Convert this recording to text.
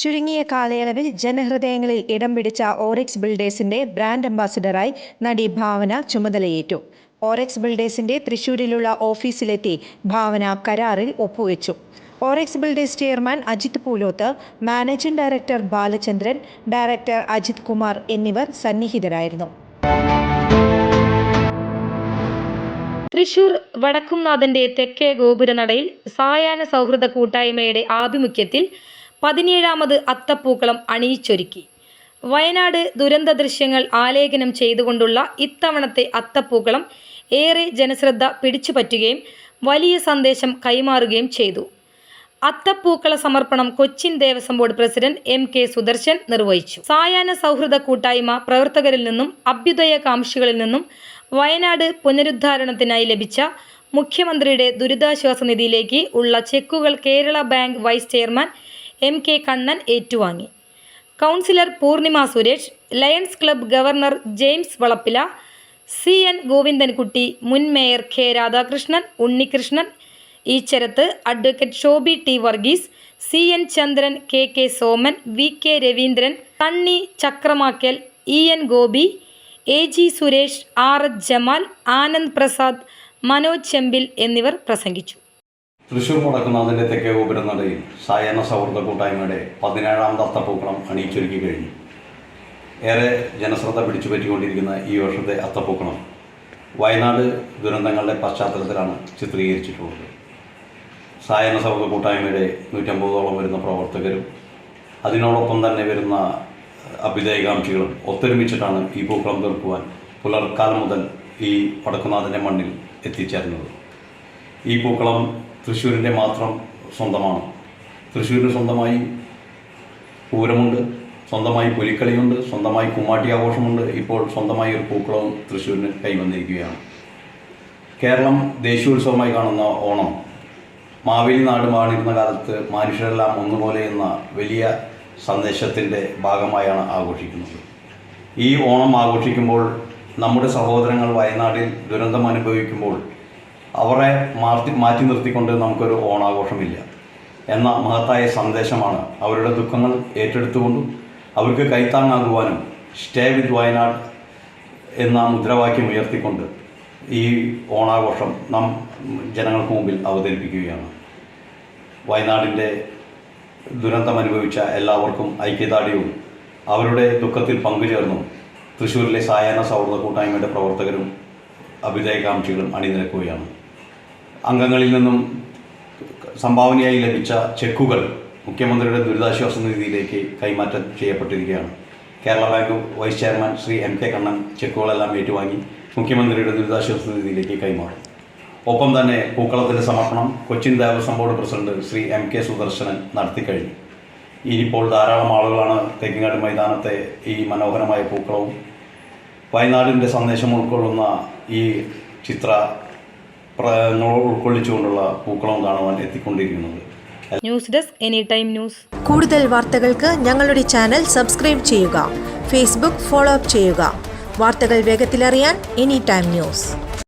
ചുരുങ്ങിയ കാലയളവിൽ ജനഹൃദയങ്ങളിൽ ഇടം പിടിച്ച ഓറിക്സ് ബിൽഡേഴ്സിന്റെ ബ്രാൻഡ് അംബാസിഡറായി നടി ഭാവന ചുമതലയേറ്റു. ഓറിക്സ് ബിൽഡേഴ്സിന്റെ തൃശൂരിലുള്ള ഓഫീസിലെത്തി ഭാവന കരാറിൽ ഒപ്പുവെച്ചു. Orix builders chairman Ajith Poolothu, managing director Balachandran, director Ajith Kumar എന്നിവർ സന്നിഹിതരായിരുന്നു. തൃശൂർ വടക്കുംനാഥന്റെ തെക്കേ ഗോപുരനടയിൽ സായാഹ്ന സൗഹൃദ കൂട്ടായ്മയുടെ ആഭിമുഖ്യത്തിൽ 17ാമത് അത്തപ്പൂക്കളം അണിയിച്ചൊരുക്കി. വയനാട് ദുരന്ത ദൃശ്യങ്ങൾ ആലേഖനം ചെയ്തുകൊണ്ടുള്ള ഇത്തവണത്തെ അത്തപ്പൂക്കളം ഏറെ ജനശ്രദ്ധ പിടിച്ചുപറ്റുകയും വലിയ സന്ദേശം കൈമാറുകയും ചെയ്തു. അത്തപ്പൂക്കള സമർപ്പണം Cochin Devaswom board president MK Sudarshan നിർവഹിച്ചു. സായാഹ്ന സൗഹൃദ കൂട്ടായ്മ പ്രവർത്തകരിൽ നിന്നും അഭ്യുദയകാംക്ഷികളിൽ നിന്നും വയനാട് പുനരുദ്ധാരണത്തിനായി ലഭിച്ച മുഖ്യമന്ത്രിയുടെ ദുരിതാശ്വാസ നിധിയിലേക്ക് ഉള്ള ചെക്കുകൾ Kerala bank vice chairman MK Kannan ഏറ്റുവാങ്ങി. Councillor Poornima Suresh, Lions club governor James Valappila, CN Govindankutty, മുൻ mayor K Radhakrishnan, Unnikrishnan Eecharath, advocate Shobi T Varghese, CN Chandran, KK Soman, VK Raveendran, തണ്ണി ചക്രമാക്കൽ, EN Gopi, AG Suresh, RH Jamal, Anand Prasad, Manoj Chembil എന്നിവർ പ്രസംഗിച്ചു. തൃശൂർ വടക്കുംനാഥന്റെ തെക്കേ ഗോപുരനടയിൽ സായാഹ്ന സൗഹൃദ കൂട്ടായ്മയുടെ 17ാമത് അത്തപ്പൂക്കളം അണിയിച്ചൊരുക്കി കഴിഞ്ഞു. ഏറെ ജനശ്രദ്ധ പിടിച്ചുപറ്റിക്കൊണ്ടിരിക്കുന്ന ഈ വർഷത്തെ അത്തപ്പൂക്കളം വയനാട് ദുരന്തങ്ങളുടെ പശ്ചാത്തലത്തിലാണ് ചിത്രീകരിച്ചിട്ടുള്ളത്. സായാഹ്ന സൗഹൃദ കൂട്ടായ്മയുടെ 150ഓളം വരുന്ന പ്രവർത്തകരും അതിനോടൊപ്പം തന്നെ വരുന്ന അഭ്യുദയകാംക്ഷികളും ഒത്തൊരുമിച്ചിട്ടാണ് ഈ പൂക്കളം തീർക്കുവാൻ പുലർക്കാലം മുതൽ ഈ വടക്കുംനാഥൻ്റെ മണ്ണിൽ എത്തിച്ചേർന്നത്. ഈ പൂക്കളം തൃശ്ശൂരിൻ്റെ മാത്രം സ്വന്തമാണ്. തൃശ്ശൂരിന് സ്വന്തമായി പൂരമുണ്ട്, സ്വന്തമായി പുലിക്കളിയുണ്ട്, സ്വന്തമായി കുമ്മാട്ടി ആഘോഷമുണ്ട്. ഇപ്പോൾ സ്വന്തമായി ഒരു പൂക്കളവും തൃശ്ശൂരിന് കൈവന്നിരിക്കുകയാണ്. കേരളം ദേശീയോത്സവമായി കാണുന്ന ഓണം മാവേലി നാട് വാണിരുന്ന കാലത്ത് മനുഷ്യരെല്ലാം ഒന്നുപോലെ എന്ന വലിയ സന്ദേശത്തിൻ്റെ ഭാഗമായാണ് ആഘോഷിക്കുന്നത്. ഈ ഓണം ആഘോഷിക്കുമ്പോൾ നമ്മുടെ സഹോദരങ്ങൾ വയനാട്ടിൽ ദുരന്തം അനുഭവിക്കുമ്പോൾ അവരെ മാറ്റി നിർത്തിക്കൊണ്ട് നമുക്കൊരു ഓണാഘോഷമില്ല എന്ന മഹത്തായ സന്ദേശമാണ്. അവരുടെ ദുഃഖങ്ങൾ ഏറ്റെടുത്തുകൊണ്ടും അവർക്ക് കൈത്താങ്ങാകുവാനും സ്റ്റേ വിത്ത് വയനാട് എന്ന മുദ്രാവാക്യം ഉയർത്തിക്കൊണ്ട് ഈ ഓണാഘോഷം നാം ജനങ്ങൾക്ക് മുമ്പിൽ അവതരിപ്പിക്കുകയാണ്. വയനാടിൻ്റെ ദുരന്തം അനുഭവിച്ച എല്ലാവർക്കും ഐക്യദാർഢ്യവും അവരുടെ ദുഃഖത്തിൽ പങ്കുചേർന്നും തൃശ്ശൂരിലെ സായാഹ്ന സൗഹൃദ കൂട്ടായ്മയുടെ പ്രവർത്തകരും അഭ്യുദയകാംക്ഷികളും അണിനിരക്കുകയാണ്. അംഗങ്ങളിൽ നിന്നും സംഭാവനയായി ലഭിച്ച ചെക്കുകൾ മുഖ്യമന്ത്രിയുടെ ദുരിതാശ്വാസ നിധിയിലേക്ക് കൈമാറ്റം ചെയ്യപ്പെട്ടിരിക്കുകയാണ്. Kerala bank vice chairman Shri MK Kannan ചെക്കുകളെല്ലാം ഏറ്റുവാങ്ങി മുഖ്യമന്ത്രിയുടെ ദുരിതാശ്വാസ നിധിയിലേക്ക് കൈമാറും. ഒപ്പം തന്നെ പൂക്കളത്തിൻ്റെ സമർപ്പണം Cochin Devaswom board president Shri MK Sudarshanan നടത്തിക്കഴിഞ്ഞു. ഇനിയിപ്പോൾ ധാരാളം ആളുകളാണ് തേക്കിങ്ങാട് മൈതാനത്തെ ഈ മനോഹരമായ പൂക്കളവും വയനാടിൻ്റെ സന്ദേശം ഉൾക്കൊള്ളുന്ന ഈ ഉൾക്കൊള്ളിച്ചുകൊണ്ടുള്ള പൂക്കളം കാണുവാൻ എത്തിക്കൊണ്ടിരിക്കുന്നത്. News desk any time news. കൂടുതൽ വാർത്തകൾക്ക് ഞങ്ങളുടെ ചാനൽ സബ്സ്ക്രൈബ് ചെയ്യുക. ഫേസ്ബുക്ക് ഫോളോ അപ്പ് ചെയ്യുക. വാർത്തകൾ വേഗത്തിലറിയാൻ എനി ടൈം ന്യൂസ്.